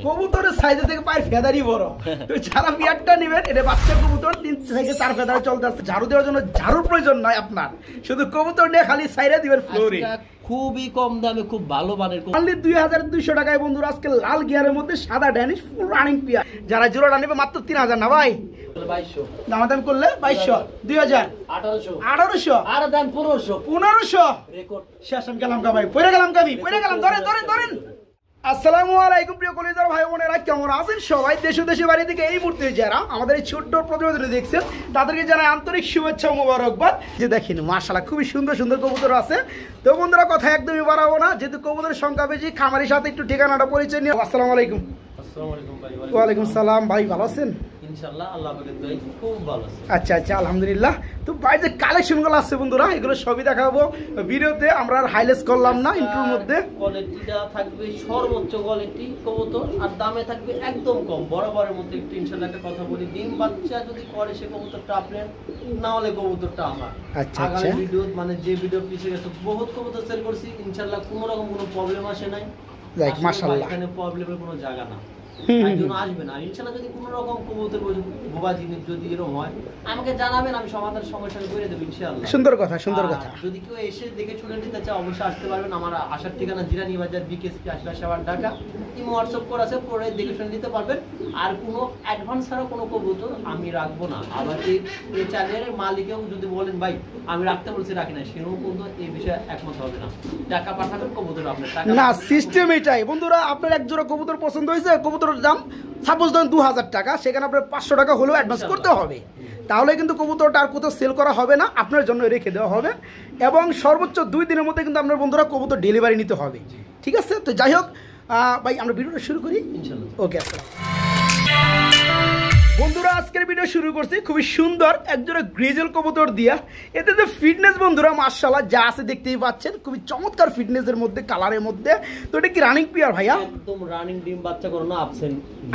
কবুতরের সাইজে থেকে পায়ের ফেদারই বড়। তো যারা বিয়ারটা নেবেন, এটা বাচ্চা কবুতর 3 থেকে 4 ফেদার চলতে আসছে। ঝাড়ু দেওয়ার জন্য ঝাড়ুর প্রয়োজন নয় আপনার, শুধু কবুতর নিয়ে খালি সাইরা দিবেন ফ্লোরে। খুবই কম দামে খুব ভালো মানের অনলি 2200 টাকায় বন্ধুরা আজকে লাল গিয়ারের মধ্যে সাদা ড্যানিশ ফুল রানিং পিয়ার। যারা জোড়াটা নেবে মাত্র 3000 না ভাই, 2200 দামাদাম করলে 2200 2000 1800 আর দাম 1500 রেকর্ড শেষ। আমি গেলাম ভাই, পড়ে গেলাম ধরেন। আসসালামু আলাইকুম প্রিয় কলিজার ভাই বোনেরা, কেমন আছেন সবাই? দেশ ও দেশের বাড়ি থেকে এই মুহূর্তে যারা আমাদের এই ছোট্ট প্রতিবেদনে দেখছেন তাদেরকে জানাই আন্তরিক শুভেচ্ছা ও মোবারকবাদ। যে দেখেন মাশাআল্লাহ খুবই সুন্দর সুন্দর কবুতর আছে। তো বন্ধুরা কথা একদমই বাড়াবো না, যেহেতু কবুতরের সংখ্যা বেশি, খামারের সাথে একটু ঠিকানাটা পরিচয় নিয়ে। আসসালামু আলাইকুম। আসসালামু আলাইকুম ভাই। ওয়ালাইকুম সালাম ভাই, ভালো আছেন? ইনশাআল্লাহ আল্লাহ পাকের দয়ায় খুব ভালো আছি। আচ্ছা আলহামদুলিল্লাহ। তো ভাই যে কালেকশনগুলো আছে বন্ধুরা, এগুলো সবই দেখাবো ভিডিওতে, আমরা আর হাইলাইট করলাম না ইন্ট্রোর মধ্যে। কোয়ালিটিটা থাকবে সর্বোচ্চ কোয়ালিটি কবুতর, আর দামে থাকবে একদম কম বরাবরের মধ্যে। একটু ইনশাআল্লাহ একটা কথা বলি, ডিম বাচ্চা যদি করে সে কবুতরটা আপনার, না হলে কবুতরটা আমার। আগামী ভিডিও মানে যে ভিডিও পিছিয়ে গেছে বহুত কবুতর সেল করছি, ইনশাআল্লাহ কোনো রকম কোনো প্রবলেম আসে নাই। মাশাআল্লাহ এখানে প্রবলেমের কোনো জায়গা না, একজন আসবে না। ইনশাআল্লাহ যদি কোনো রকম কবুতর বোবা জিনিস যদি এরকম হয় আমাকে জানাবেন, আমি সমাধান সমস্যা করে দেবো ইনশাআল্লাহ। সুন্দর কথা। যদি কেউ এসে দেখে শুনে নিতে চায় অবশ্যই আসতে পারবেন। আমার আসার ঠিকানা জিরানী বাজার বিকেএসপি আসলা সেবার ঢাকা। ইমো হোয়াটসঅ্যাপ করা আছে, পরে দেখে শুনে নিতে পারবেন। আর কোনো অ্যাডভান্স ছাড়া কোনো কবুতর আমি রাখবো না। আবার এই চ্যানেলের মালিকেও যদি বলেন ভাই আমি রাখতে বলছি রাখি না, সেও কিন্তু এই বিষয়ে একমত হবে না। টাকা পাঠাবেন, কবুতর আপনার টাকা না। সিস্টেম এটাই বন্ধুরা, আপনার এক জোড়া কবুতর পছন্দ হয়েছে, কবুতরের দাম সাপোজ ধরেন 2000 টাকা, সেখানে আপনার 500 টাকা হলেও অ্যাডভান্স করতে হবে। তাহলে কিন্তু কবুতরটা আর কোথাও সেল করা হবে না, আপনার জন্য রেখে দেওয়া হবে। এবং সর্বোচ্চ 2 দিনের মধ্যে কিন্তু আপনার বন্ধুরা কবুতর ডেলিভারি নিতে হবে। ঠিক আছে, তো যাই হোক ভাই আমরা ভিডিওটা শুরু করি ইনশাআল্লাহ। ওকে বন্ধুরা, আজকের ভিডিও শুরু করছি খুবই সুন্দর একজোড়া গ্রেজেল কবুতর দিয়া। এতে যে ফিটনেস বন্ধুরা মাশাআল্লাহ যা আছে দেখতেই পাচ্ছেন, খুবই চমৎকার ফিটনেসের মধ্যে, কালারের মধ্যে। তো এটা কি রানিং পিয়ার ভাইয়া? একদম রানিং ডিম বাচ্চা করানো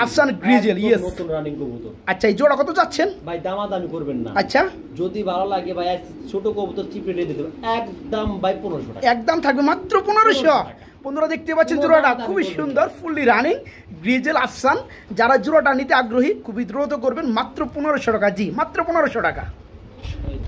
আফসান গ্রেজেল, ইয়েস নতুন রানিং কবুতর। আচ্ছা এই জোড়া কত যাচ্ছেন ভাই? দামাদামি করবেন না। আচ্ছা যদি ভালো লাগে ভাই ছোট কবুতর চিপে দিয়ে দেব, একদম ভাই 1500 টাকা। একদম থাকবে মাত্র 1500। বন্ধুরা দেখতে পাচ্ছেন জোড়াটা খুবই সুন্দর, ফুললি রানিং গ্রেজেল আফসান। যারা জোড়াটা নিতে আগ্রহী খুবই দ্রুত করবেন, মাত্র 1500 টাকা। জি মাত্র 1500 টাকা।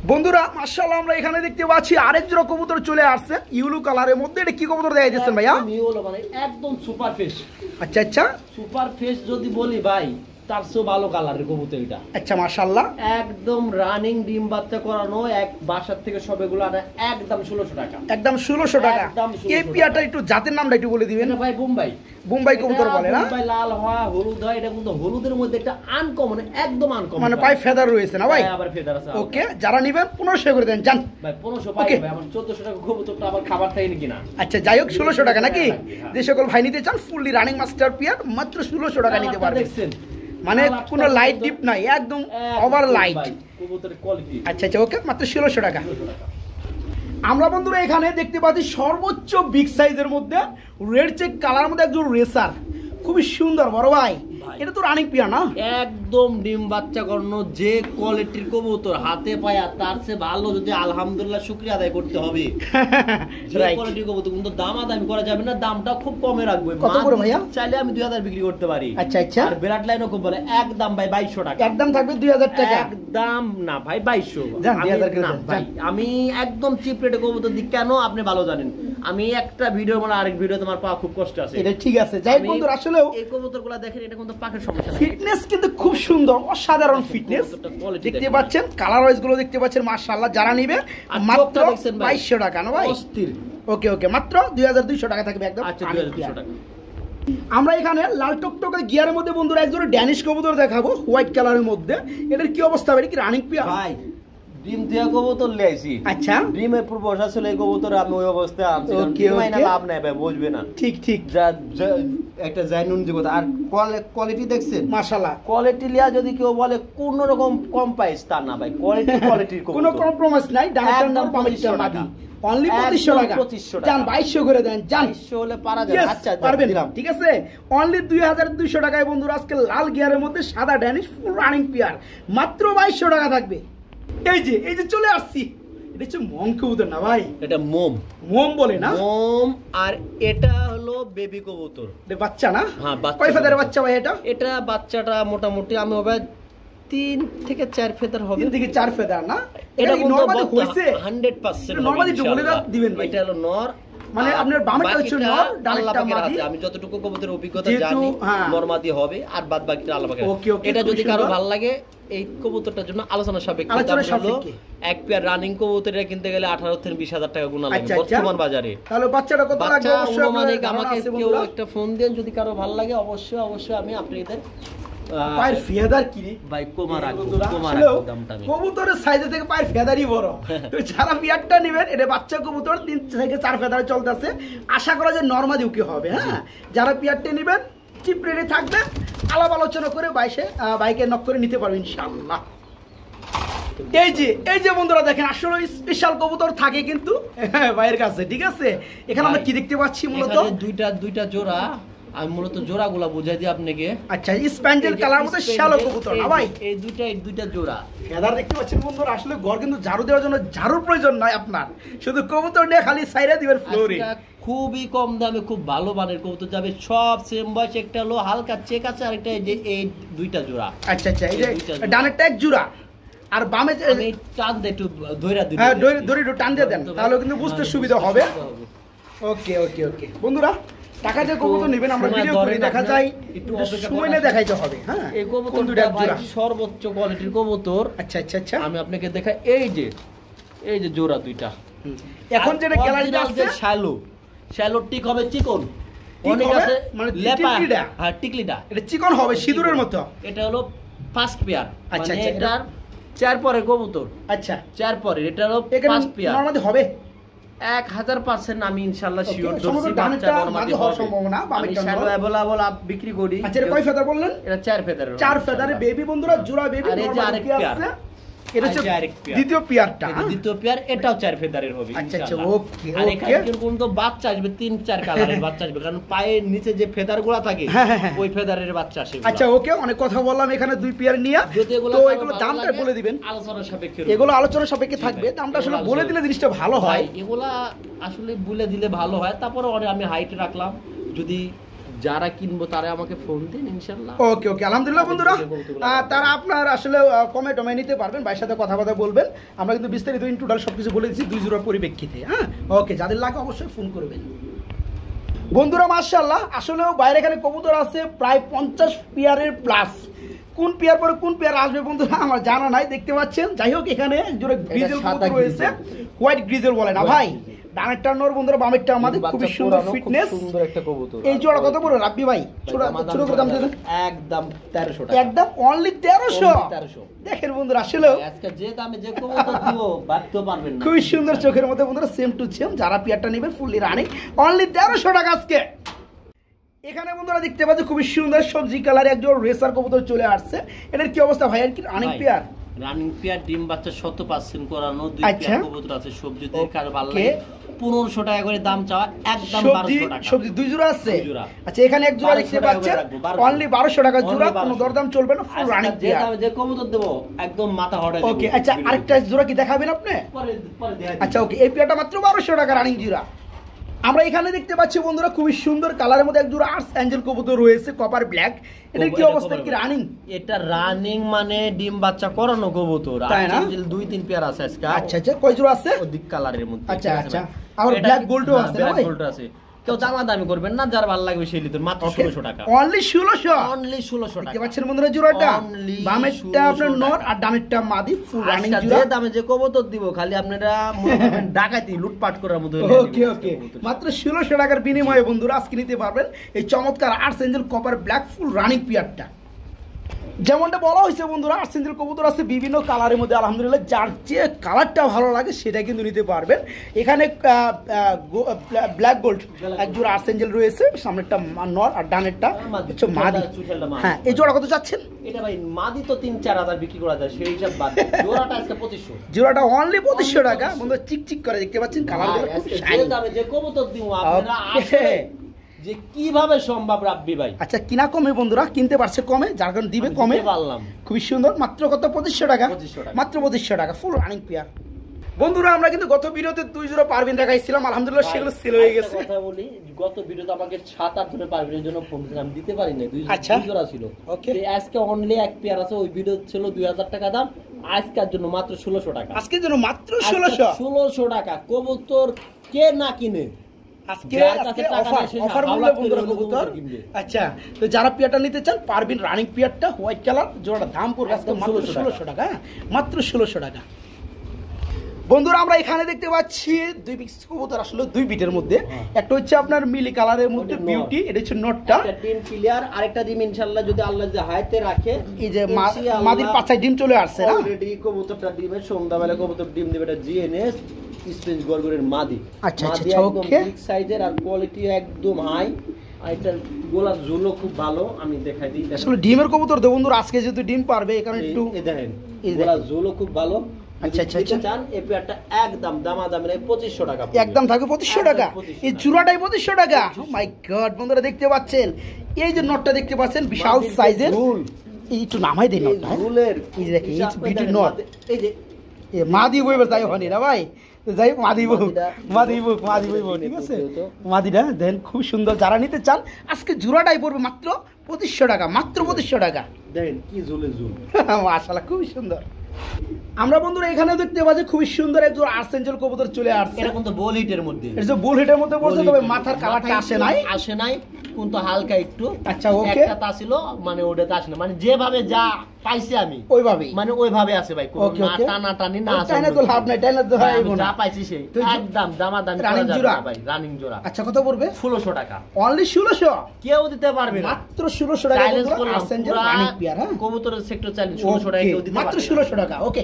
বন্ধুরা মাশাআল্লাহ আমরা এখানে দেখতে পাচ্ছি আরেক জোড়া কবুতর চলে আসছে ইউলো কালারের মধ্যে। এটা কি কবুতর দেখা যাচ্ছেন ভাইয়া? ইউলো মানে একদম সুপার ফেস। আচ্ছা সুপার ফেস যদি বলি ভাই, তার চেয়ে ভালো কালারের কবুতর এটা। আচ্ছা মাশাআল্লাহ একদম রানিং ডিম বাচ্চা করানো, এক বাসার থেকে সবগুলো আনা, একদম 1600 টাকা। একদম 1600 টাকা। এই পিয়াটা একটু জাতের নামটা একটু বলে দিবেন ভাই? বোম্বাই কবুতর বলে না? বোম্বাই লাল হয়, হলুদ হয়। এটা কিন্তু হলুদের মধ্যে একটা আনকমন, একদম আনকমন, মানে পায়ে ফেদার রয়েছে না ভাই? আবার ফেদার আছে। ওকে, যারা নেবেন 1500 করে দেন। জান ভাই 1500 পাই ভাই, আমার 1400 টাকা কবুতরটা আবার খাবার খাই নাকি না। আচ্ছা যাই হোক 1600 টাকা নাকি? যে সকল ভাই নিতে চান ফুললি রানিং মাস্টার পিয়ার মাত্র 1600 টাকা নিতে পারবেন। দেখছেন মানে কোনো লাইট ডিপ নাই, একদম ওভার লাইট কবুতরের কোয়ালিটি। আচ্ছা ওকে, মাত্র 1600 টাকা। আমরা বন্ধুরা এখানে দেখতে পাচ্ছি সর্বোচ্চ বিগ সাইজের মধ্যে রেড চেক কালার মধ্যে একজন রেসার, খুবই সুন্দর বড় ভাই। এটা তো রানিং পিয়া না? একদম ডিম বাচ্চা করানো, যে কোয়ালিটির কবুতর হাতে পায়া তার চেয়ে ভালো। যদি আলহামদুলিল্লাহ শুকরিয়া আদায় করতে হবে। যে কোয়ালিটির কবুতর কিন্তু দামাদামি করা যাবে না, দামটা খুব কমে রাখবো। কত করে ভাইয়া? চাইলে আমি 2000 বিক্রি করতে পারি। আচ্ছা আর ব্লাড লাইনও খুব বলে, একদম ভাই 2200 টাকা। একদম থাকবে 2000 টাকা। একদম না ভাই 2200। না ভাই আমি একদম চিপ রেটে কবুতর দিই। কেন আপনি ভালো জানেন, আমি একটা ভিডিও মানে আরেক ভিডিও তোমার পাওয়া খুব কষ্ট আছে। এটা ঠিক আছে। যাই বন্ধুরা আসলে এই কবুতরগুলো দেখেন, এটা কিন্তু পাখের সমস্যা না। ফিটনেস কিন্তু খুব সুন্দর, অসাধারণ ফিটনেস দেখতে পাচ্ছেন। কালার ওয়াইজ গুলো দেখতে পাচ্ছেন মাশাআল্লাহ। যারা নিবে মাত্র 2200 টাকা না ভাই? অস্থির। ওকে মাত্র 2200 টাকা থাকবে একদম। আচ্ছা 2200 টাকা। আমরা এখানে লাল টকটকে গিয়ারের মধ্যে বন্ধুরা একজোড়া ড্যানিশ কবুতর দেখাবো হোয়াইট কালারের মধ্যে। এটার কি অবস্থা? এটা কি রানিং পিয়া ভাই? ডিম দিয়া কবুতর লাইছি। আচ্ছা ডিমের পর বসা ছিল এই কবুতর, আমি ওই অবস্থায় আনছি। লাভ নাই ভাই, বুঝবে না। ঠিক একটা জাইনুন জীবন। আর কোয়ালিটি দেখছেন মাশাআল্লাহ। কোয়ালিটি লিয়া যদি কেউ বলে কোন রকম কম প্রাইস, তা না ভাই। কোয়ালিটির কোনো কম্প্রোমাইজ নাই। ডাইরেক্ট নাম পামিশন মাদি অনলি 2500 টাকা। জান 2200 করে দেন। জান 2200 হলে পারা যায়। আচ্ছা পারবেন, ঠিক আছে। অনলি 2200 টাকায় বন্ধুরা আজকে লাল গিয়ারের মধ্যে সাদা ড্যানিশ ফুল রানিং পিয়ার মাত্র 2200 টাকা থাকবে। এই যে চলে আসছি। এটা হচ্ছে মম কবুতর না ভাই? এটা মোম বলে না? মোম। আর এটা হলো হলো বেবি কবুতর, বাচ্চা না? হ্যাঁ বাচ্চা। কয় ফেদারের বাচ্চা ভাই এটা? এটা বাচ্চাটা মোটামুটি আমি হবে 3 থেকে 4 ফেদার হবে। 3 থেকে 4 ফেদার না? এটা কি নরমালি হইছে? 100% নরমালি একটু বলে দিবেন ভাই। এটা হলো নর, মানে আপনার বামেটা হচ্ছে নর, ডানেরটা মাদি। আমি যতটুকু কবুতরের অভিজ্ঞতা জানি নরমাদি হবে, আর বাদ বাকিটা আল্লাহ পাকের। এটা যদি কারো ভালো লাগে এই কবুতরটার জন্য আলোচনা সাপেক্ষে দাম হলো এক পেয়ার রানিং কবুতরের কিনতে গেলে 18 থেকে 20,000 টাকা গুণা লাগে বর্তমান বাজারে। তাহলে বাচ্চাটা কত লাগবে অবশ্যই আমাকে কেউ একটা ফোন দেন যদি কারো ভালো লাগে, অবশ্যই আমি আপনাদের পায়ের ফেদার কিনে ভাই কমার দামটা আমি কবুতরের সাইজ থেকে পায়ের ফেদারই বড়। তো যারা বিয়ারটা নেবেন এটা বাচ্চা কবুতর 3 থেকে 4 ফেদারে চলতেছে, আশা করা যায় নরমাদি ওকে হবে। হ্যাঁ, যারা বিয়ারটা নেবেন চিপ রেডি থাকবে, আলাপ আলোচনা করে বাইকে নক করে নিতে পারবেন ইনশাআল্লাহ। এই যে বন্ধুরা দেখেন আসলে স্পেশাল কবুতর থাকে কিন্তু ভাইয়ের কাছে, ঠিক আছে? এখানে আমরা কি দেখতে পাচ্ছি মূলত দুইটা জোড়া, আমি মূলত জোড়াগুলা বুঝাই দিই আপনাকে। আচ্ছা, স্প্যান্ডেল কালার মতো শ্যালো কবুতর না ভাই? এই দুইটা জোড়া ফেদার দেখতে পাচ্ছেন বন্ধুরা। আসলে ঘর কিন্তু ঝাড়ু দেওয়ার জন্য ঝাড়ুর প্রয়োজন নাই আপনার, শুধু কবুতর নিয়ে খালি সাইরা দিবেন ফ্লোরে। খুবই কম দামে খুব ভালো মানের কবুতর যাবে, সব সেম বয়স। একটা হলো হালকা চেক আছে, আর একটা এই দুইটা জোড়া। আচ্ছা, এই যে ডানেরটা এক জোড়া আর বামে আমি টান দে একটু ধইরা দিই। হ্যাঁ, ধরে একটু টান দিয়ে দেন, তাহলে কিন্তু বুঝতে সুবিধা হবে। ওকে বন্ধুরা, টাকা যে কবুতর নেবেন আমরা ভিডিও করে দেখা যায়, একটু সময় নিয়ে দেখাইতে হবে। হ্যাঁ, এই কবুতরটা ভাই সর্বোচ্চ কোয়ালিটির কবুতর। আচ্ছা, আমি আপনাকে দেখাই। এই যে জোড়া দুইটা। এখন যেটা গ্যালারিতে আছে শ্যালো টিক হবে, চিকন অনেক আছে, মানে লেপা। হ্যাঁ, টিকলিটা এটা চিকন হবে সিঁদুরের মতো। এটা হলো ফার্স্ট পেয়ার। আচ্ছা, এটার 4 পরের কবুতর। আচ্ছা, 4 পরের, এটা হলো ফার্স্ট পেয়ার। নরমালি হবে 1000% আমি ইনশাআল্লাহ শিওর ধরছি বাচ্চা নরমালি হওয়ার সম্ভাবনা। আমি শ্যালো अवेलेबल বিক্রি করি। আচ্ছা, এটা কয় ফেদার বললেন? এটা 4 ফেদারের। 4 ফেদারের বেবি বন্ধুরা, জোড়া বেবি। আর এই যে আরেক পেয়ার, এটা হচ্ছে দ্বিতীয় পেয়ারটা। দ্বিতীয় পেয়ার, এটাও 4 ফেদারের হবে ইনশাআল্লাহ। ওকে। আর এখানে কোন তো বাচ্চা আসবে 3-4 কালারের বাচ্চা আসবে, কারণ পায়ের নিচে যে ফেদারগুলো থাকে ওই ফেদারের বাচ্চা আসে। আচ্ছা, ওকে, অনেক কথা বললাম এখানে 2 পেয়ার নিয়ে। তো এগুলো দামটা বলে দিবেন। আলোচনা সাপেক্ষে এগুলো আলোচনা সাপেক্ষে থাকবে, দামটা আসলে বলে দিলে জিনিসটা ভালো হয়। এগুলা আসলে বলে দিলে ভালো হয়। তারপরে আমি হাইট রাখলাম, যদি যারা কিনবো তারা আমাকে ফোন দিন ইনশাআল্লাহ। ওকে আলহামদুলিল্লাহ বন্ধুরা, তারা আপনার আসলে কমে নিতে পারবেন, ভাইয়ের সাথে কথা বলবেন। আমরা কিন্তু বিস্তারিত টোটাল সবকিছু বলে দিচ্ছি 2 জোড়ার পরিপ্রেক্ষিতে। হ্যাঁ, ওকে, যাদের লাগে অবশ্যই ফোন করবেন বন্ধুরা। মাশাআল্লাহ, আসলেও বাইরে এখানে কবুতর আছে প্রায় 50 পেয়ারের প্লাস। কোন পেয়ার পরে কোন পেয়ার আসবে বন্ধুরা আমার জানা নাই, দেখতে পাচ্ছেন। যাই হোক, এখানে জোড়া গ্রিজেল কবুতর রয়েছে, হোয়াইট গ্রিজেল বলে না ভাই? ডানেরটা নর বন্ধুরা, বামেরটা আমাদের। খুব সুন্দর ফিটনেস, সুন্দর একটা কবুতর। এই জোড়া কত পড়বে রাব্বি ভাই? ছোট করে দাম দিয়ে দেন। একদম 1300 টাকা। একদম অনলি 1300। দেখেন বন্ধুরা, আসলে আজকে যে দামে যে কবুতর দিব ভাবতে পারবেন না। খুব সুন্দর চোখের মধ্যে বন্ধুরা, সেম টু সেম। যারা পেয়ারটা নেবে ফুললি রানিং, অনলি 1300 টাকা আজকে। এখানে বন্ধুরা দেখতে পাচ্ছি খুবই সুন্দর সবজি কালারে একজন রেসার কবুতর চলে আসছে। এটার কি অবস্থা ভাই? আর কি রানিং পেয়ার? রানিং পেয়ার, ডিম বাচ্চা 100% করানো, 2 পেয়ার কবুতর আছে। সবজি দিয়ে কারো ভালো লাগে 1500 টাকা করে দাম চাওয়া, একদম 1200 টাকা। সবজি 2 জোড়া আছে। আচ্ছা, এখানে এক জোড়া দেখতে পাচ্ছেন, অনলি 1200 টাকা জোড়া, কোনো দরদাম চলবে না, ফুল রানিং পেয়ার। যে কবুতর দেব একদম মাথা হড়াই। ওকে, আচ্ছা, আরেকটা জোড়া কি দেখাবেন আপনি? পরে দেখাই। আচ্ছা, ওকে, এই পেয়ারটা মাত্র 1200 টাকা রানিং জোড়া। আমরা এখানে দেখতে পাচ্ছি বন্ধুরা খুবই সুন্দর কালারের মধ্যে এক জোড়া আর্স অ্যাঞ্জেল কবুতর রয়েছে, কপার ব্ল্যাক। এটা কি অবস্থা? কি রানিং? এটা রানিং মানে ডিম বাচ্চা করানো কবুতর। আর্সেঞ্জেল 2-3 পেয়ার আছে আজকে। আচ্ছা, কয় জোড়া আছে? ওদিক কালারের মধ্যে। আচ্ছা, আর ব্ল্যাক গোল্ডও আছে না ভাই? ব্ল্যাক গোল্ড আছে। কেউ দামাদামি করবেন না, যার ভালো লাগবে সেই লিটার, মাত্র 1600 টাকা। অনলি 1600। অনলি 1600 টাকা। দেখতে পাচ্ছেন বন্ধুরা জোড়াটা, বামেরটা আপনার নর আর ডানেরটা মাদি, ফুল রানিং জোড়া। যে দামে যে কবুতর দিব খালি আপনারা ডাকাতি লুটপাট করার মতো। ওকে, মাত্র 1600 টাকার বিনিময়ে বন্ধুরা আজকে নিতে পারবেন এই চমৎকার আর্স angel copper black full running পেয়ারটা। যেমনটা বলা হয়েছে বন্ধুরা, আর্স এঞ্জেল কবুতর আছে বিভিন্ন কালারের মধ্যে। আলহামদুলিল্লাহ, যার যে কালারটা ভালো লাগে সেটা কিন্তু নিতে পারবেন। এখানে ব্ল্যাক গোল্ড এক জোড়া আর্স এঞ্জেল রয়েছে, সামনেরটা নর আর ডানেরটা হচ্ছে মাদি। হ্যাঁ, এই জোড়া কত চাচ্ছেন? এটা ভাই মাদি তো 3-4000 বিক্রি করা যায়, সেই হিসাব বাদ। জোড়াটা আজকে 2500। জোড়াটা অনলি 2500 টাকা বন্ধুরা, চিকচিক করে দেখতে পাচ্ছেন কালারগুলো খুব শাইনি। যে দামে যে কবুতর দিব আপনারা আসলে যে কিভাবে সম্ভব রাব্বি ভাই। আচ্ছা, কিনা কমে বন্ধুরা, কিনতে পারছে কমে, যার কারণে দিবে কমে। পারলাম। খুবই সুন্দর, মাত্র কত? 2500 টাকা। মাত্র 2500 টাকা ফুল রানিং পেয়ার। বন্ধুরা আমরা কিন্তু গত ভিডিওতে 2 জোড়া পারবিন দেখাইছিলাম, আলহামদুলিল্লাহ সেগুলো সেল হয়ে গেছে। কথা বলি, গত ভিডিওতে আমাকে 7-8 জনের পারবিনের জন্য ফোন দিলাম, দিতে পারি না, 2 জোড়া ছিল। ওকে, আজকে অনলি এক পেয়ার আছে, ওই ভিডিও ছিল 2000 টাকা দাম, আজকের জন্য মাত্র 1600 টাকা। আজকের জন্য মাত্র 1600 টাকা। কবুতর কে না কিনে আজকে অফার মূল্যে বন্ধুরা কবুতর। আচ্ছা, তো যারা পিয়ারটা নিতে চান পারবিন রানিং পিয়ারটা হোয়াইট কালার, জোড়াটা দাম পড়বে আজকে মাত্র 1600 টাকা, মাত্র 1600 টাকা। বন্ধুরা আমরা এখানে দেখতে পাচ্ছি 2 পিস কবুতর, আসলে 2 বিটের মধ্যে, একটা হচ্ছে আপনার মিলি কালারের মধ্যে বিউটি, এটা হচ্ছে নটটা, একটা ডিম ক্লিয়ার, আরেকটা ডিম ইনশাআল্লাহ যদি আল্লাহ যে হায়াতে রাখে, এই যে মাদির পাছায় ডিম চলে আসছে না অলরেডি। কবুতরটা ডিমের সন্ধ্যাবেলা কবুতর ডিম দিবে, এটা জিএনএস স্পেস গরগরের মাদি। আচ্ছা আচ্ছা, একদম বিগ সাইজের আর কোয়ালিটি একদম হাই, আর এটা গোলাপ ঝুলও খুব ভালো, আমি দেখাই দিই। আসলে ডিমের কবুতর দেব বন্ধুরা, আজকে যেহেতু ডিম পারবে এখানে একটু দেখেন গোলাপ ঝুলও খুব ভালো। আচ্ছা আচ্ছা আচ্ছা, চান এই পেয়ারটা একদম দামাদামি নাই, 2500 টাকা একদম থাকবে 2500 টাকা, এই জোড়াটাই 2500 টাকা। ও মাই গড বন্ধুরা দেখতে পাচ্ছেন, এই যে নটটা দেখতে পাচ্ছেন বিশাল সাইজের, এই একটু নামাই দেন নটটা, ঝুলের এই যে দেখেন এই বিউটি নট, এই যে এ মাদি বইবে যাই হনি না ভাই, যাই মাদি বউ ঠিক আছে, মাদিটা দেন খুব সুন্দর। যারা নিতে চান আজকে জোড়াটাই পড়বে মাত্র 2500 টাকা, মাত্র 2500 টাকা। দেখেন কি ঝুলের ঝুল, মাশাআল্লাহ খুবই সুন্দর। আমরা বন্ধুরা এখানে দেখতে পাচ্ছি খুবই সুন্দর একজন আর্সেঞ্জেল কবুতর চলে আসছে, এটা কিন্তু বোল হিটের মধ্যে, এটা যে বোল হিটের মধ্যে পড়ছে, তবে মাথার কালারটা আসে নাই কিন্তু হালকা একটু। আচ্ছা ওকে, একটা তা ছিল মানে ওটাতে আসে না, মানে যেভাবে যা পাইছি আমি ওইভাবেই, মানে ওইভাবে আছে ভাই, কোনো না টানা টানি না আছে, টানা তো লাভ নাই, টানা তো হয় না, যা পাইছি সেই একদম দামাদামি রানিং জোড়া ভাই, রানিং জোড়া। আচ্ছা কত পড়বে? 1600 টাকা, অনলি 1600, কেউ দিতে পারবে না, মাত্র 1600 টাকা বন্ধুরা আর্সেঞ্জেল রানিং পিয়ার। হ্যাঁ, কবুতরের সেক্টর 1600 টাকা কেউ দিতে পারবে মাত্র 1600 টাকা। ওকে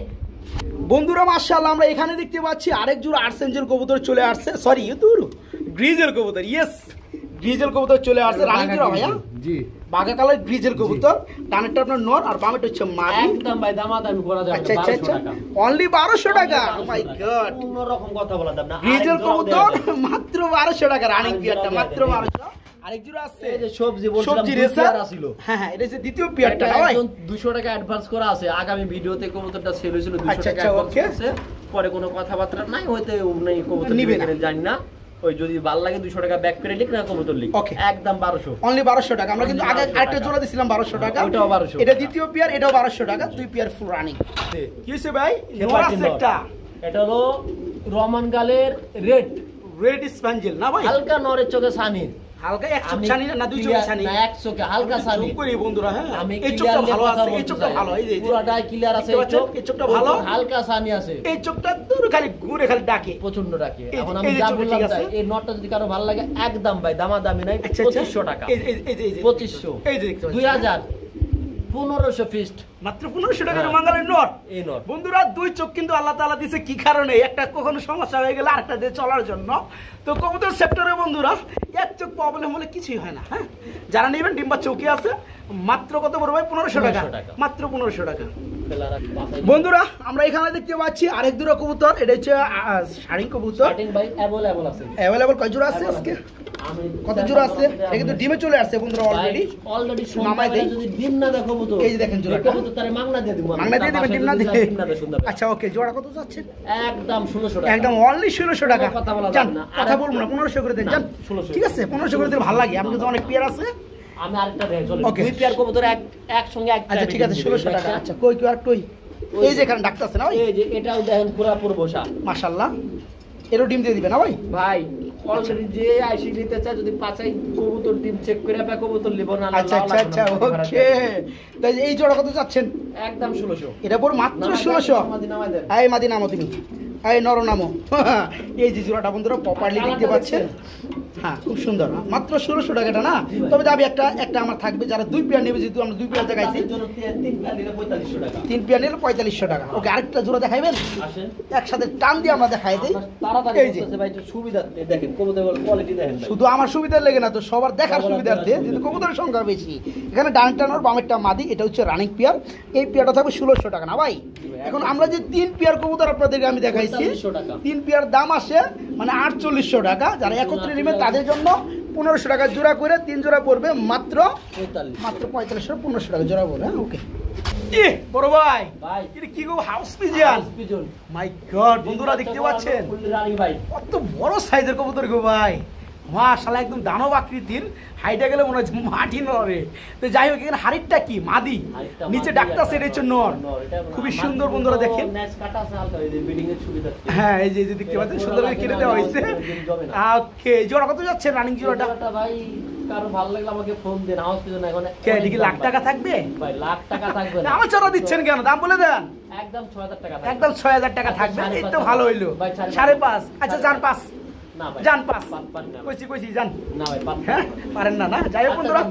বন্ধুরা মাশাআল্লাহ আমরা এখানে দেখতে পাচ্ছি আরেক জোড়া আর্সেঞ্জেল কবুতর চলে আসছে, সরি গ্রিজেল কবুতর, ইয়েস গ্রিজেল কবুতর চলে আসছে রানিং জোড়া ভাইয়া, জি বাঘা কালার গ্রিজেল কবুতর, ডানেরটা আপনার নর আর বামেরটা হচ্ছে মাদি, একদম ভাই দামাদামি করা যাবে। আচ্ছা আচ্ছা আচ্ছা, অনলি 1200 টাকা। ও মাই গড, অন্য রকম কথা বলা যাবে না, গ্রিজেল কবুতর মাত্র 1200 টাকা, রানিং পিয়ারটা মাত্র 1200। আরেক জোড়া আছে এই যে সবজি বলছিলাম, পিয়ার আছিল, হ্যাঁ হ্যাঁ, এটা যে দ্বিতীয় পিয়ারটা ভাই, 200 টাকা অ্যাডভান্স করা আছে, আগামী ভিডিওতে কবুতরটা সেল হয়েছিল 200 টাকা অ্যাডভান্স আছে, পরে কোনো কথাবার্তা নাই, হয়তো নাই কবুতর নিবে না জানি না, ওই যদি ভালো লাগে 200 টাকা ব্যাক করে লিখ না কবুতর লিখ, একদম 1200, অনলি 1200 টাকা। আমরা কিন্তু আগে আরেকটা জোড়া দিছিলাম 1200 টাকা, ওটাও 1200, এটা দ্বিতীয় পিয়ার, এটাও 1200 টাকা, দুই পিয়ার ফুল রানিং। কি হইছে ভাই? এটা হলো রমান গালের রেড স্প্যাঞ্জেল না ভাই, হালকা নরের চোখে সানি, হালকা এক চোখ ছানি না, দুই চোখ ছানি না, এক চোখে হালকা ছানি করি বন্ধুরা। হ্যাঁ, আমি এই চোখটা ভালো আছে, এই চোখটা ভালো, এই যে পুরোটাই ক্লিয়ার আছে, এই চোখটা ভালো, হালকা ছানি আছে, এই চোখটা দূর খালি ঘুরে খালি ডাকে, প্রচন্ড ডাকে। এখন আমি যা বললাম এই নটটা যদি কারো ভালো লাগে একদম ভাই দামাদামি নাই, 2500 টাকা, এই যে 2500, এই যে 2000, 1500 ফিস্ট, মাত্র 1500 টাকা রোমাঙ্গালের নট। এই নট বন্ধুরা দুই চোখ কিন্তু আল্লাহ তাআলা দিয়েছে কি কারণে, একটা কখনো সমস্যা হয়ে গেলে আরেকটা দিয়ে চলার জন্য। তো কবুতর সেক্টরে বন্ধুরা এক চোখ প্রবলেম হলে কিছুই হয় না। হ্যাঁ, যারা নেবেন ডিম্বা চৌকি আছে, মাত্র কত পড়বে? 1500 টাকা, মাত্র 1500 টাকা। বন্ধুরা আমরা এখানে দেখতে পাচ্ছি আরেক দুটো কবুতর, এটা হচ্ছে শাড়িং কবুতর, ভাই अवेलेबल আছে, अवेलेबल কয় জোড়া আছে আজকে? কত জোড়া আছে? এটা কিন্তু ডিমে চলে আসছে বন্ধুরা অলরেডি মামাই দেই, যদি ডিম না দেখো কবুতর, এই যে দেখেন জোড়া কবুতর তারে মাংনা দিয়ে দিব, মাংনা দিয়ে দিবেন, ডিম না দিলে। আচ্ছা ওকে, জোড়া কত যাচ্ছে? একদম 1600 টাকা, একদম অনলি 1600 টাকা। জান কথা বলবো না, 1500 করে দেন জান, ঠিক আছে 1500 করে দিলে ভালো লাগে, আমি কিন্তু অনেক পেয়ার আছে, আমি আরেকটা দেই চলে, দুই পেয়ার কবুতর এক সঙ্গে এক। আচ্ছা ঠিক আছে 1600 টাকা। আচ্ছা কই কি আর কই, এই যে এখানে ডাক্তার আছে না ভাই, এই যে এটাও দেখেন পুরো বসা, মাশাআল্লাহ, এরও ডিম দিয়ে দিবেন না ভাই? ভাই অলরেডি যে আইসি নিতে চায় যদি পাঁচাই কবুতর ডিম চেক করে আপনি কবুতর লিব না। আচ্ছা আচ্ছা আচ্ছা ওকে, তাই এই জোড়া কত যাচ্ছেন? একদম 1600, এটা পর মাত্র 1600। এই মাদি নামো তুমি, এই নর নামো। এই যে জোড়াটা বন্ধুরা প্রপারলি দেখতে পাচ্ছেন, হ্যাঁ খুব সুন্দর, মাত্র 1600 টাকাটা না। তবে দাবি একটা আমার থাকবে, যারা দুই পেয়ার নেবে, যেহেতু আমরা দুই পেয়ার দেখাইছি, তিন পেয়ার নিলে 4500 টাকা, তিন পেয়ার নিলে 4500 টাকা। ওকে, আরেকটা জোড়া দেখাইবেন? আসেন একসাথে টান দিয়ে আমরা দেখাই দেই। এই যে ভাই সুবিধা দেখেন, কবুতরের কোয়ালিটি দেখেন, শুধু আমার সুবিধার লেগে না তো, সবার দেখার সুবিধার্থে, যেহেতু কবুতরের সংখ্যা বেশি। এখানে ডানটা নর বামেরটা মাদি, এটা হচ্ছে রানিং পেয়ার, এই পেয়ারটা থাকবে 1600 টাকা না ভাই। এখন আমরা যে তিন পেয়ার কবুতর আপনাদেরকে আমি দেখাইছি, তিন পেয়ার দাম আসে মানে 4800 টাকা। যারা একত্রে নেবেন তাদের জন্য 1500 টাকা জোড়া করে, তিন জোড়া পড়বে মাত্র 4500, 1500 টাকা জোড়া পড়বে। হ্যাঁ ওকে। বড় ভাই ভাই এটা কি গো হাউস পিজন মাই গড বন্ধুরা দেখতে পাচ্ছেন ভাই কত বড় সাইজের কবুতর গো ভাই মাশাআল্লাহ একদম দানব আকৃতির হাইটা গেলে মনে হচ্ছে মাটি নড়ে তো যাই হোক এখানে হাড়িটা কি মাদি নিচে ডাক্তার সেট হচ্ছে নর খুবই সুন্দর বন্ধুরা দেখেন হ্যাঁ এই যে দেখতে পাচ্ছেন সুন্দর করে কেটে দেওয়া হয়েছে ওকে জোড়া কত যাচ্ছে রানিং জোড়াটা ভাই কারো ভালো লাগলে আমাকে ফোন দেন হাউস পিজন এখন কে কি লাখ টাকা থাকবে ভাই লাখ টাকা থাকবে না আমার চড়া দিচ্ছেন কেন দাম বলে দেন একদম 6000 টাকা একদম 6000 টাকা থাকবে এই তো ভালো হইলো 5.5 আচ্ছা জান 5 না ভাই জান 5 কইছি জান না ভাই হ্যাঁ পারেন না যাই হোক বন্ধুরা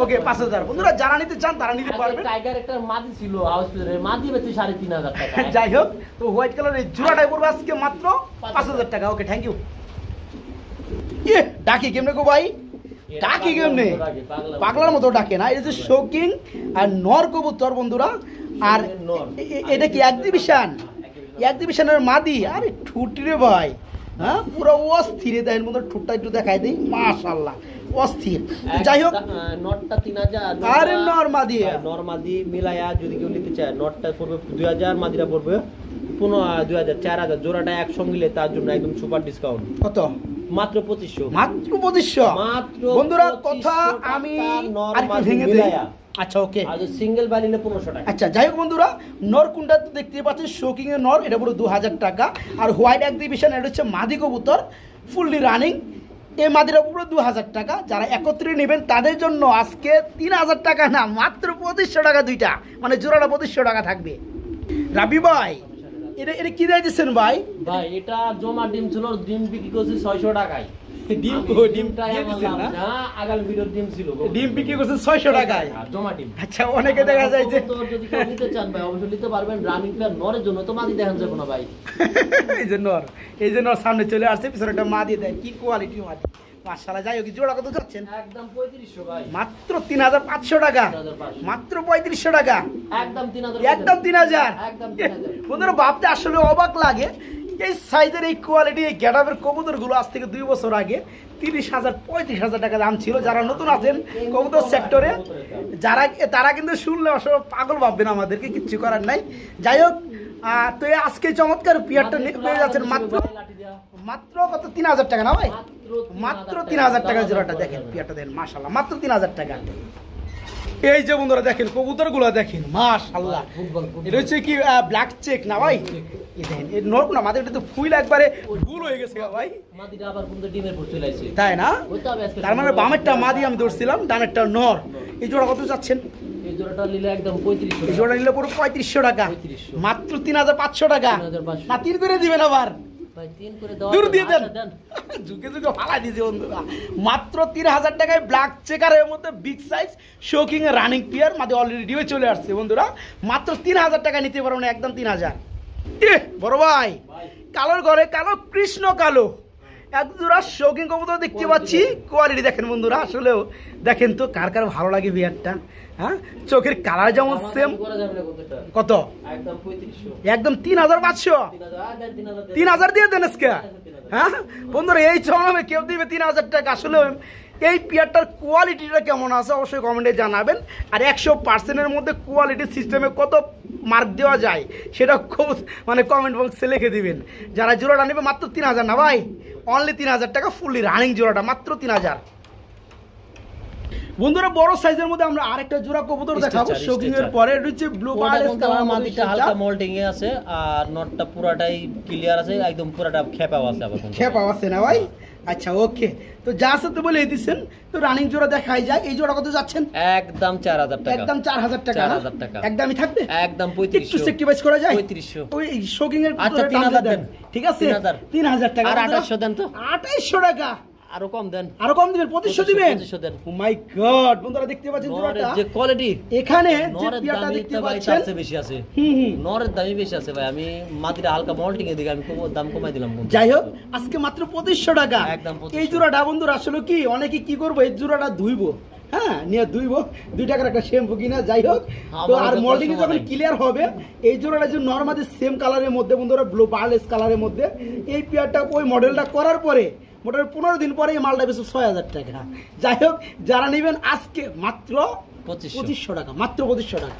ওকে 5000 বন্ধুরা যারা নিতে চান তারা নিতে পারবেন টাইগার একটা মাদি ছিল হাউস পিজনের মাদি বেচে 3500 টাকা যাই হোক তো হোয়াইট কালারের জোড়াটাই পড়বে আজকে মাত্র 5000 টাকা ওকে থ্যাংক ইউ ডাকি কেমনে গো ভাই ডাকি কেমনে পাগলার মতো ডাকে না এই যে শৌকিং আর নর কবুতর বন্ধুরা আর এটা কি এক্সিবিশনের মাদি আরে ঠুটি রে ভাই হ্যাঁ পুরো অস্থির দেন বন্ধু ঠুটটা একটু দেখাই দিই মাশাআল্লাহ অস্থির যাই হোক নটটা 3000 আরে নর মাদি মিলায়া যদি কেউ নিতে চায় নটটা পড়বে 2000 মাদিরা পড়বে 2000 4000 জোড়াটা একসঙ্গে নিলে তার জন্য একদম সুপার ডিসকাউন্ট কত মাত্র 2500 মাত্র বন্ধুরা কথা আমি আরেকটু ভেঙে দেই আচ্ছা ওকে আর সিঙ্গেল বাই নিলে 1500 টাকা আচ্ছা যাই হোক বন্ধুরা নর কুন্ডা তো দেখতে পাচ্ছেন শোকিং এর নর এটা পুরো 2000 টাকা আর হোয়াইট এক্সিবিশন এটা হচ্ছে মাদি কবুতর ফুললি রানিং এই মাদিরা পুরো 2000 টাকা যারা একত্রে নেবেন তাদের জন্য আজকে 3000 টাকা না মাত্র 2500 টাকা দুইটা মানে জোড়াটা 2500 টাকা থাকবে রাবি ভাই এটা কি দিয়েছেন ভাই এটা জমা ডিম ছিল ডিম বিক্রি করছি 600 টাকায় ডিমটা আগাল ভিডিও ডিম ছিল ডিম বিক্রি করছেন 600 টাকায় জমা ডিম আচ্ছা অনেকে দেখা যায় যে যদি কেউ নিতে চান ভাই অবশ্যই নিতে পারবেন রানিং প্লেয়ার নরের জন্য তো মাদি দেখান যাবে না ভাই এই যে নর সামনে চলে আসছে পিছনে একটা মাদি দেয় কি কোয়ালিটি মাদি মাশাআল্লাহ যাই হোক জোড়া কত যাচ্ছেন একদম 3500 ভাই মাত্র 3500 টাকা মাত্র 3500 টাকা একদম 3000 একদম 3000 একদম 3000 বন্ধুরা ভাবতে আসলে অবাক লাগে এই সাইজের এই কোয়ালিটি এই গ্যাডাপের কবুতরগুলো আজ থেকে 2 বছর আগে 30,000 35,000 টাকা দাম ছিল যারা নতুন আছেন কবুতর সেক্টরে তারা কিন্তু শুনলে আসলে পাগল ভাববেন আমাদেরকে কিচ্ছু করার নাই যাই হোক তো আজকে চমৎকার পিয়ারটা পেয়ে যাচ্ছেন মাত্র কত 3000 টাকা না ভাই মাত্র 3000 টাকা জোড়াটা দেখেন পিয়ারটা দেন মাশাআল্লাহ মাত্র 3000 টাকা এই যে বন্ধুরা দেখেন কবুতরগুলো দেখেন মাশাআল্লাহ এটা হচ্ছে কি ব্ল্যাক চেক না ভাই দেখেন এই নর না মাদিটা তো ফুল একবারে ফুল হয়ে গেছে ভাই মাদিটা আবার বন্ধু ডিমের পর চলে আসছে তাই না তার মানে বামেরটা মাদি আমি ধরছিলাম ডানেরটা নর এই জোড়া কত যাচ্ছেন এই জোড়াটা নিলে একদম 3500 এই জোড়া নিলে পুরো 3500 টাকা মাত্র 3500 টাকা না 3 করে দিবেন আবার ভাই 3 করে দাও দূর দিয়ে দেন ঝুঁকে ফালা দিয়েছে বন্ধুরা মাত্র 3000 টাকায় ব্ল্যাক চেকারের মধ্যে বিগ সাইজ শোকিং এর রানিং পিয়ার মাঝে অলরেডি ডিও চলে আসছে বন্ধুরা মাত্র 3000 টাকা নিতে পারবেন একদম 3000 বড় ভাই কালোর ঘরে কালো কৃষ্ণ কালো এক জোড়া শৌখিন কবুতর দেখতে পাচ্ছি কোয়ালিটি দেখেন বন্ধুরা আসলেও দেখেন তো কার কার ভালো লাগে বিয়ারটা হ্যাঁ চোখের কালার যেমন সেম কত একদম 3500 3000 দিয়ে দেন আজকে হ্যাঁ বন্ধুরা এই চমে কেউ দিবে 3000 টাকা আসলে এই পিয়ারটার কোয়ালিটিটা কেমন আছে অবশ্যই কমেন্টে জানাবেন আর 100% এর মধ্যে কোয়ালিটি সিস্টেমে কত মার্ক দেওয়া যায় সেটা মানে কমেন্ট বক্সে লিখে দিবেন যারা জোড়াটা নেবে মাত্র 3000 না ভাই অনলি 3000 টাকা ফুললি রানিং জোড়াটা মাত্র 3000 বন্ধুরা বড় সাইজের মধ্যে আমরা আরেকটা জোড়া কবুতর দেখাবো শোকিং এর পরে এটা হচ্ছে ব্লু পার্লেস কালার মাদিটা হালকা মোল্ডিং এ আছে আর নটটা পুরাটাই ক্লিয়ার আছে একদম পুরাটা খেপাও আছে আবার খেপাও আছে না ভাই আচ্ছা ওকে তো যা সাথে বলে দিয়েছেন তো রানিং জোড়া দেখাই যায় এই জোড়া কত যাচ্ছেন একদম 4000 টাকা একদম 4000 টাকা 4000 টাকা একদমই থাকবে একদম 3500 একটু সেক্টিভাইজ করা যায় 3500 ওই শোকিং এর আচ্ছা 3000 দেন ঠিক আছে 3000 টাকা আর 2800 দেন তো 2800 টাকা আরো কম দেন আরো কম দিবেন 2500 দিবেন ও মাই গড বন্ধুরা দেখতে পাচ্ছেন জোড়াটা যে কোয়ালিটি এখানে যে পিয়াটা দেখতে পাচ্ছেন তার বেশি আছে নরের দামই বেশি আছে ভাই আমি মাদিরা হালকা মল্টিং এর দিকে আমি দাম কমাই দিলাম যাই হোক আজকে মাত্র 2500 টাকা এই জোড়াটা বন্ধুরা আসলে কি অনেকে কি করব এই জোড়াটা ধুইবো হ্যাঁ নিয়ে ধুইবো 2 টাকার একটা শ্যাম্পু কিনা যাই হোক তো আর মল্টিং যখন ক্লিয়ার হবে এই জোড়াটা যে নরমালি সেম কালারের মধ্যে বন্ধুরা ব্লু পার্লেস কালারের মধ্যে এই পিয়ারটা ওই মডেলটা করার পরে মোটামুটি 15 দিন পরে এই মালটা বেশি 6000 টাকা যাই হোক যারা নেবেন আজকে মাত্র 2500 টাকা মাত্র 2500 টাকা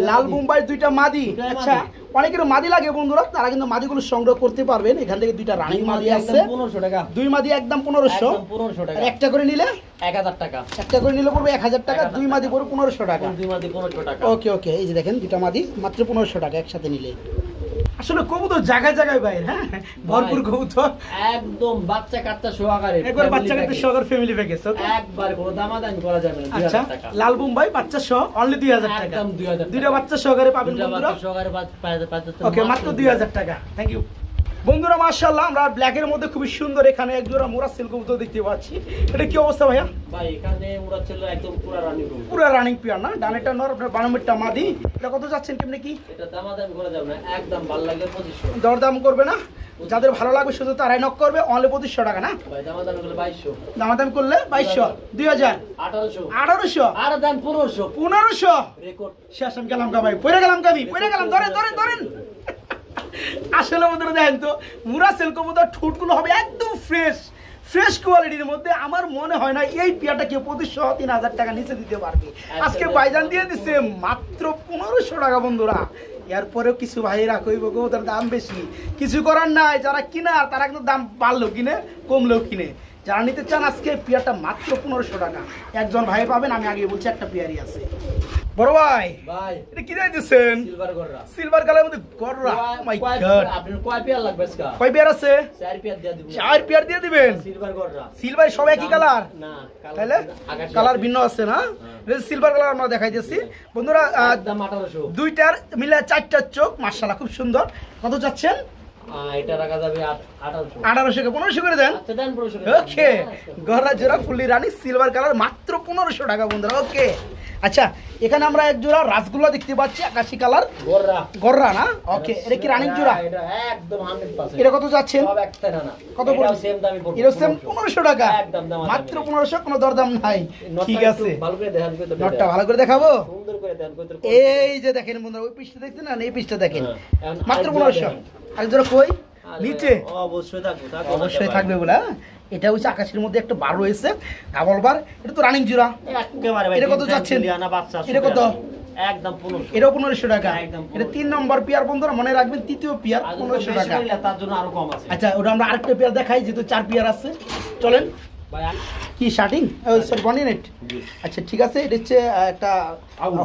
লাল বোম্বাই দুইটা মাদি। আচ্ছা, অনেকের মাদি লাগে বন্ধুরা, তারা কিন্তু মাদিগুলো সংগ্রহ করতে পারবেন। এখান থেকে দুইটা রানিং মাদি আছে 1500 টাকা, দুই মাদি একদম 1500 টাকা, আর একটা করে নিলে 1000 টাকা, একটা করে নিলে পড়বে 1000 টাকা, দুই মাদি পড়বে 1500 টাকা। দুই মাদি 1500 টাকা। ওকে ওকে, এই যে দেখেন দুইটা মাদি মাত্র 1500 টাকা একসাথে নিলে। আসলে কবুতর জায়গায় জায়গায় বাইরে, হ্যাঁ ভরপুর কবুতর, একদম বাচ্চা কাচ্চা সহকারে, একবার বাচ্চা কাচ্চা সহকারে ফ্যামিলি প্যাকেজ। ওকে, একবার কোনো দামাদামি করা যাবে না। আচ্ছা, 2000 টাকা লাল বোম্বাই বাচ্চা সহ অনলি 2000 টাকা, একদম 2000 দুইটা বাচ্চা সহকারে পাবেন দুইটা বন্ধুরা। বাচ্চা সহকারে পাচ্ছে। ওকে, মাত্র 2000 টাকা। থ্যাংক ইউ বন্ধুরা। মাশাআল্লাহ, আমরা ব্ল্যাকের মধ্যে খুবই সুন্দর এখানে এক জোড়া মোরা সিল্ক কবুতর দেখতে পাচ্ছি। এটা কি অবস্থা ভাইয়া? ভাই এখানে ওরা ছিল একদম পুরো রানিং রুম, পুরো রানিং পিয়ার না, ডানেরটা নর, আপনার বানামেরটা মাদি। এটা কত যাচ্ছেন কেমনে কি? এটা দামাদামি করা যাবে না, একদম ভালো লাগলে 2500। দরদাম করবে না, যাদের ভালো লাগবে শুধু তারাই নক করবে। অনলি 2500 টাকা না, ভাই দামাদামি করলে 2200, দামাদামি করলে 2200, 2000, 1800, 1800, আর দাম 1500 1500। রেকর্ড। শেষ আমি গেলাম ভাই, পড়ে গেলাম কাবি, পড়ে গেলাম। ধরেন ধরেন ধরেন। আসলে বন্ধুরা দেখেন তো, মুরা সিল্ক কবুতর ঠোঁটগুলো হবে একদম ফ্রেশ ফ্রেশ কোয়ালিটির মধ্যে। আমার মনে হয় না এই পিয়াটা কেউ 2500-3000 টাকা নিচে দিতে পারবে। আজকে ভাইজান দিয়ে দিচ্ছে মাত্র 1500 টাকা বন্ধুরা। এরপরেও কিছু ভাইয়েরা কইব গো তার দাম বেশি, কিছু করার নাই। যারা কিনার তারা কিন্তু দাম বাড়লেও কিনে, কমলেও কিনে। যারা নিতে চান আজকে পিয়ারটা মাত্র 1500 টাকা একজন ভাই পাবেন। আমি আগে বলছি একটা পিয়ারই আছে। বড় ভাই, ভাই এটা কি দিয়েছেন? সিলভার গররা, সিলভার কালারের মধ্যে গররা। মাই গড, আপনার কয় পেয়ার লাগবে আজকে? কয় পেয়ার আছে? 4 পেয়ার দিয়ে দিব। 4 পেয়ার দিয়ে দিবেন। সিলভার গররা, সিলভার সব একই কালার না, তাহলে কালার ভিন্ন আছে না? সিলভার কালার আমরা দেখাইতেছি বন্ধুরা। দাম 1800, দুইটার মিলে 4টা চোখ, মাশাআল্লাহ খুব সুন্দর। কত যাচ্ছেন? এটা রাখা যাবে 1800। 1800 কে 1500 করে দেন। আচ্ছা দেন 1500। ওকে, গররা জোড়া ফুলি রানী সিলভার কালার মাত্র 1500 টাকা বন্ধুরা। ওকে, আচ্ছা এখানে আমরা এক জোড়া রাসগোল্লা দেখতে পাচ্ছি আকাশি কালার গররা, গররা না? ওকে, এটা কি রানিং জোড়া? এটা একদম 100%। এটা কত যাচ্ছেন? সব একটা না, কত পড়বে? সেম দামই পড়বে। এটা সেম 1500 টাকা একদম দাম মাত্র 1500, কোনো দরদাম নাই। ঠিক আছে, ভালো করে দেখান, কত নটটা ভালো করে দেখাবো। সুন্দর করে দেন, কত এই যে দেখেন বন্ধুরা, ওই পিসটা দেখছেন না, এই পিসটা দেখেন মাত্র 1500। আর জোড়া কই নিচে অবশ্যই থাকবে, অবশ্যই থাকবে বলে। এটা হচ্ছে আকাশের মধ্যে একটা বার রয়েছে ডাবল বার। এটা তো রানিং জোড়া একেবারে ভাই। এটা কত যাচ্ছেন? লিয়ানা বাচ্চা, এটা কত? একদম 1500। এটাও 1500 টাকা। একদম 1500 এটা 3 নম্বর পেয়ার বন্ধুরা, মনে রাখবেন তৃতীয় পেয়ার 1500 টাকা। তার জন্য আরো কম আছে। আচ্ছা, ওটা আমরা আরেকটা পেয়ার দেখাই, যেহেতু 4 পেয়ার আছে। চলেন। ভাই কি শার্টিং, সরি বনি নেট। আচ্ছা ঠিক আছে, এটা হচ্ছে একটা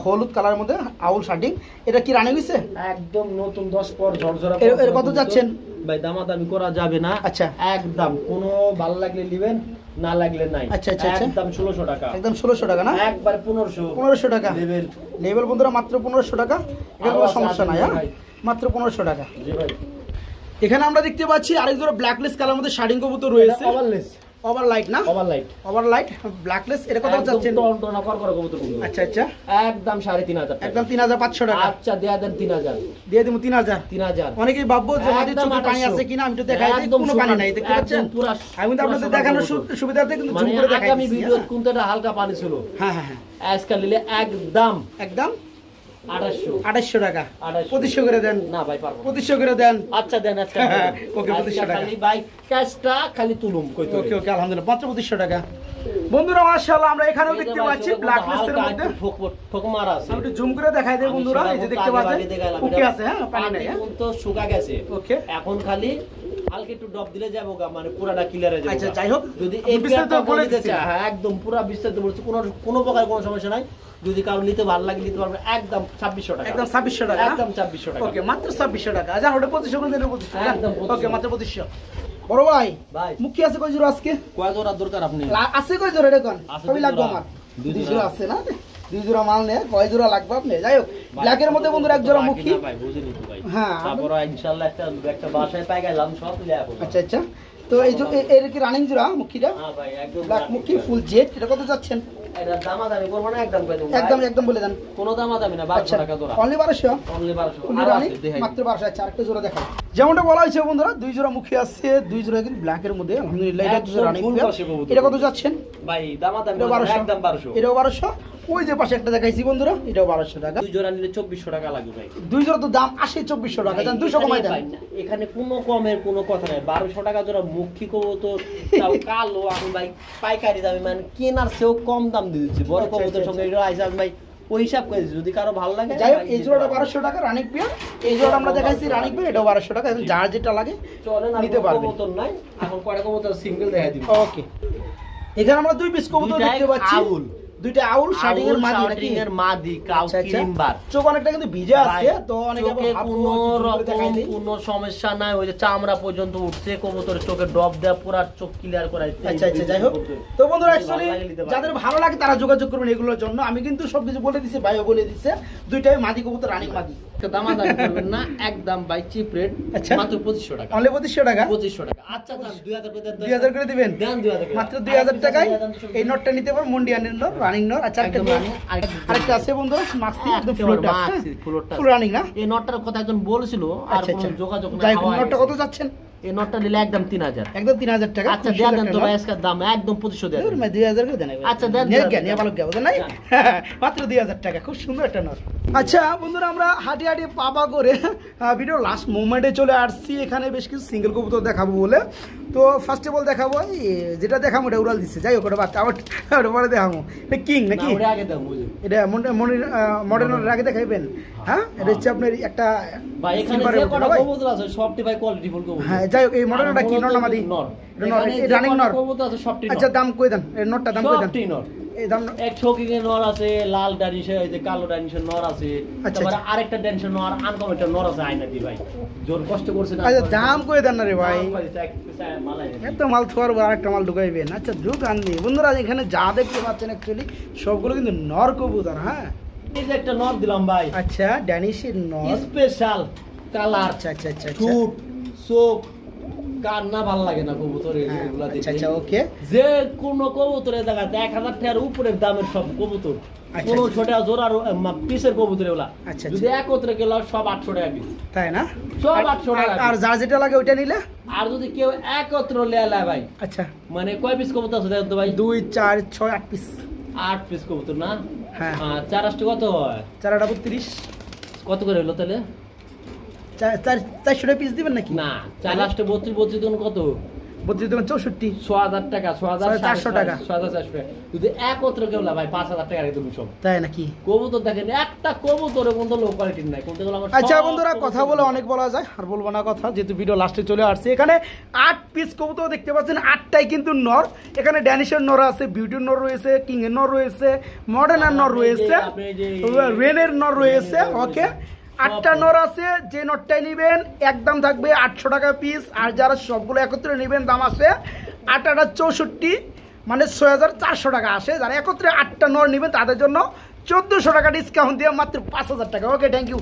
হলুদ কালারের মধ্যে আউল শার্টিং। এটা কি রানিং হইছে? একদম নতুন 10 পর ঝরঝরা। এর কত যাচ্ছেন? ভাই দামাদামি করা যাবে না। আচ্ছা, একদম কোনো ভালো লাগলে নেবেন, না লাগলে নাই। আচ্ছা আচ্ছা আচ্ছা, একদম 1600 টাকা, একদম 1600 টাকা না, একবার 1500 1500 টাকা লেভেল। লেভেল বন্ধুরা মাত্র 1500 টাকা। এটা কোনো সমস্যা নাই, হ্যাঁ মাত্র 1500 টাকা। জি ভাই। এখানে আমরা দেখতে পাচ্ছি আরেক জোড়া ব্ল্যাকলেস কালার মধ্যে শার্টিং কবুতর রয়েছে। ওভারলেস, ওভারলাইট না? ওভারলাইট, ওভারলাইট ব্ল্যাকলেস। এটা কত যাচ্ছেন? টনটনা কর কবুতর। আচ্ছা আচ্ছা, একদম 3500 টাকা, একদম 3500 টাকা। আচ্ছা দেয়া দেন 3000, দিয়ে দিব 3000। 3000। অনেকেই ভাববো যে মাটির একদম চোখে পানি 800 আছে কিনা, আমি তো দেখাই দিই, একদম কোনো পানি সমান, নাই। দেখতে পাচ্ছেন? একদম পুরা, আমি তো আপনাদের দেখানোর সুবিধার্থে কিন্তু জুম করে দেখাই আমি দিচ্ছি। ভিডিও কোনটা হালকা পানি ছিল। হ্যাঁ হ্যাঁ হ্যাঁ, আজকাল নিলে একদম একদম 2800, 2800 টাকা। 2800 2500 করে দেন। না ভাই পারবো। 2500 করে দেন। আচ্ছা দেন আজকে। ওকে, 2500 টাকা। খালি ভাই ক্যাশটা খালি তুলুম কইতো। ওকে ওকে, আলহামদুলিল্লাহ মাত্র 2500 টাকা। বন্ধুরা মাশাআল্লাহ, আমরা এখানেও দেখতে পাচ্ছি ব্ল্যাকলেসের মধ্যে। ঠোক মারা আছে। আমি একটু জুম করে দেখাই দেই বন্ধুরা, এই যে দেখতে পাচ্ছেন ওকে আছে, হ্যাঁ পানি নাই। এখন তো শুকা গেছে। ওকে, এখন খালি হালকা একটু ড্রপ দিলে যাবো গা, মানে পুরাটা ক্লিয়ার হয়ে যাবে। আচ্ছা যাই হোক, যদি এই বিস্তারিত পেয়ারটা বলে বলে দিতে দিচ্ছি। চায়, হ্যাঁ একদম পুরা বিস্তারিত বলছি, কোনো প্রকার কোনো সমস্যা নাই। যদি কারো নিতে ভালো লাগে নিতে পারবে, একদম 2600 টাকা, একদম 2600 টাকা, একদম 2600 টাকা। ওকে মাত্র 2600 টাকা। আচ্ছা ওটা 2500 করে দেন, 2500 একদম 2500। ওকে মাত্র 2500। বড় ভাই ভাই মুখি আছে কয় জোড়া আজকে? কয় জোড়া দরকার আপনি? আছে কয় জোড়া রে কোন? আছে সবই দুই লাগবে জোড়া। আমার। দুই দুই জোড়া। জোড়া আছে না? দুই জোড়া মাল নে, কয় জোড়া লাগবে আপনি? যাই হোক, ব্ল্যাকের মধ্যে বন্ধুরা এক জোড়া মুখি। ভাই বুঝিনি তো ভাই। হ্যাঁ, তারপর ইনশাআল্লাহ একটা বাসায় পাই গেলাম, সব তুলে আসবো। আচ্ছা আচ্ছা, তো এই যে এর কি রানিং জোড়া মুখিটা? হ্যাঁ ভাই একদম ব্ল্যাক মুখি ফুল জেড। এটা কত যাচ্ছেন? এটা দামাদামি করব না, একদম কই দেব। একদম একদম বলে দেন। কোনো দামাদামি না, 1200 টাকা জোড়া। অনলি 1200? অনলি 1200। ফুল আর রানিং আছে দেখাই। মাত্র 1200। আচ্ছা আরেকটা জোড়া দেখাও। যেমনটা বলা হয়েছে বন্ধুরা, দুই জোড়া মুখি আছে, দুই জোড়া কিন্তু ব্ল্যাকের মধ্যে। আলহামদুলিল্লাহ, এটা দুই জোড়া রানিং। এটা কত যাচ্ছেন? ভাই দামাদামি এটা 1200, একদম 1200। এটাও 1200। ওই যে পাশে একটা দেখাইছি বন্ধুরা, এটাও 1200 টাকা। দুই জোড়া নিলে 2400 টাকা লাগবে ভাই। দুই জোড়া তো দাম আসে 2400 টাকা, জান 200 কমাই দেন। এখানে কোনো কমের কোনো কথা নাই। 1200 টাকা জোড়া মুখী কবুতর, তাও কালো। আমি ভাই পাইকারি দামে মানে কেনার চেয়েও কম দাম দিয়ে দিচ্ছি। বড় আচ্ছা, কবুতরের আচ্ছা, সঙ্গে এটা আইসা আমি ভাই ওই হিসাব করে দিচ্ছি, যদি কারো ভালো লাগে। যাই হোক, এই জোড়াটা 1200 টাকা রানিং পেয়ার, এই জোড়াটা আমরা দেখাইছি রানিং পেয়ার, এটাও 1200 টাকা, এখন যার যেটা লাগে নিতে পারবেন। কবুতর নাই এখন, কয়টা কবুতর সিঙ্গেল দেখাই দিব। ওকে, এখানে আমরা 2 পিস কবুতর দেখতে পাচ্ছি, দুইটা আউল শার্টিং এর মাদি নাকি? এর মাদি কাউ ক্রিমবার। চোখ অনেকটা কিন্তু ভিজে আছে, তো অনেকে চোখে কোনো রকম কোনো সমস্যা নাই, ওই যে চামড়া পর্যন্ত উঠছে কবুতরের চোখে ড্রপ দেয়া, পুরো চোখ ক্লিয়ার করাইছে। আচ্ছা আচ্ছা, যাই হোক, তো বন্ধুরা অ্যাকচুয়ালি যাদের ভালো লাগে তারা যোগাযোগ করবেন এগুলোর জন্য। আমি কিন্তু সবকিছু বলে দিছি, ভাইও বলে দিচ্ছে, দুইটাই মাদি কবুতর, রানিং মাদি। দামাদামি করবেন না, একদম বাই চিপ রেট, আচ্ছা মাত্র 2500 টাকা। অনলি 2500 টাকা? 2500 টাকা। আচ্ছা দাম 2000 করে দেন, 2000 করে দিবেন? দেন 2000 মাত্র 2000 টাকায় এই নটটা নিতে পারো, মন্ডিয়ানের নট, রানিং নট। আচ্ছা আরেকটা আছে বন্ধু, মাক্সি একদম ফ্লোরটা আছে, ফুল রানিং না? এই নটটার কথা একজন বলেছিল, আর কোনো যোগাযোগ নাই। যাই হোক, নটটা কত যাচ্ছেন? এই নটটা নিলে একদম 3000। একদম 3000 টাকা। আচ্ছা দেন তো ভাই, আজকের দাম একদম 2500 দেন। 2000 করে দেন। আচ্ছা দেন, নিয়ে ভালো গে বুঝেন নাই? মাত্র 2000 টাকা, খুব সুন্দর একটা নট। আচ্ছা বন্ধুরা, আমরা হাঁটি হাঁটি পাপা করে ভিডিও লাস্ট মোমেন্টে চলে আসছি। এখানে বেশ কিছু সিঙ্গেল কবুতর দেখাবো বলে, তো ফার্স্ট অফ অল দেখাবো যেটা দেখাবো ওটা উড়াল দিচ্ছে। যাই হোক, ওটা বাচ্চা ওটা পরে দেখাবো। এটা কিং নাকি? এটা মডার্নের আগে দেখাইবেন? হ্যাঁ, এটা হচ্ছে আপনার একটা ভাই, এখানে যে কটা কবুতর আছে সবটি ভাই কোয়ালিটি ফুল কবুতর। হ্যাঁ, যাই হোক, এই মডার্নটা কি নর না মাদি? নর। রানিং নর কবুতর আছে সবটি। আচ্ছা দাম কই দেন? এই নরটা দাম কই দেন? সবটি নর। এই দাম এক শোকিংয়ের নর আছে, লাল ডানিশে, এই যে কালো ডানিশের নর আছে, তারপর আরেকটা ডানিশের নর, আনকম একটা নর আছে আয়না দি ভাই, জোর কষ্ট করছে না। আচ্ছা দাম কই দেন না রে ভাই? এত মাল থোয়ার আরেকটা মাল ঢুকাইবেন। আচ্ছা ঢুক আনবি। বন্ধুরা এখানে যা দেখতে পাচ্ছেন অ্যাকচুয়ালি সবগুলো কিন্তু নর কবুতর। হ্যাঁ, এই যে একটা নর দিলাম ভাই। আচ্ছা, ড্যানিশের নর, স্পেশাল কালার। আচ্ছা আচ্ছা আচ্ছা, ঠোঁট, চোখ, কান না ভালো লাগে না কবুতরের এগুলা দেখে। আচ্ছা আচ্ছা, ওকে। যে কোন কবুতরের জায়গাতে 1000 টাকার উপরের দামের সব কবুতর, কোন ছোট জোড়ার পিসের কবুতর এগুলা যদি একত্রে গেল সব 800 টাকা পিস, তাই না? সব 800 টাকা। আর যার যেটা লাগে ওইটা নিলে, আর যদি কেউ একত্র লেলা ভাই, আচ্ছা মানে কয় পিস কবুতর আছে দেখো তো ভাই? 2 4 6 8 পিস। 8 পিস কবুতর না? হ্যাঁ। 4 8 কত হয়? 4 8 32। কত করে হলো তাহলে? 400 পিস দিবেন নাকি? না, 4 8 32 32 দিন কত? 32 দিন 64, 6000 টাকা, 6400 টাকা, 6400 টাকা। যদি একত্র কেউ না ভাই 5000 টাকা রেখে দেবো সব, তাই নাকি? কবুতর দেখেন, একটা কবুতরের মতো লো কোয়ালিটির নাই কোনটা আমার। আচ্ছা বন্ধুরা, কথা বলে অনেক বলা যায়, আর বলবো না কথা, যেহেতু ভিডিও লাস্টে চলে আসছে। এখানে 8 পিস কবুতর দেখতে পাচ্ছেন, 8টাই কিন্তু নর। এখানে ড্যানিশের নর আছে, বিউটির নর রয়েছে, কিং এর নর রয়েছে, মডার্নের নর রয়েছে, রেনের নর রয়েছে। ওকে, 8টা নর আছে। যে নটটাই নেবেন একদম থাকবে 800 টাকা পিস। আর যারা সবগুলো একত্রে নেবেন দাম আছে 8 8 64, মানে 6400 টাকা আসে। যারা একত্রে 8টা নর নেবেন তাদের জন্য 1400 টাকা ডিসকাউন্ট দিয়ে মাত্র 5000 টাকা। ওকে, থ্যাংক ইউ।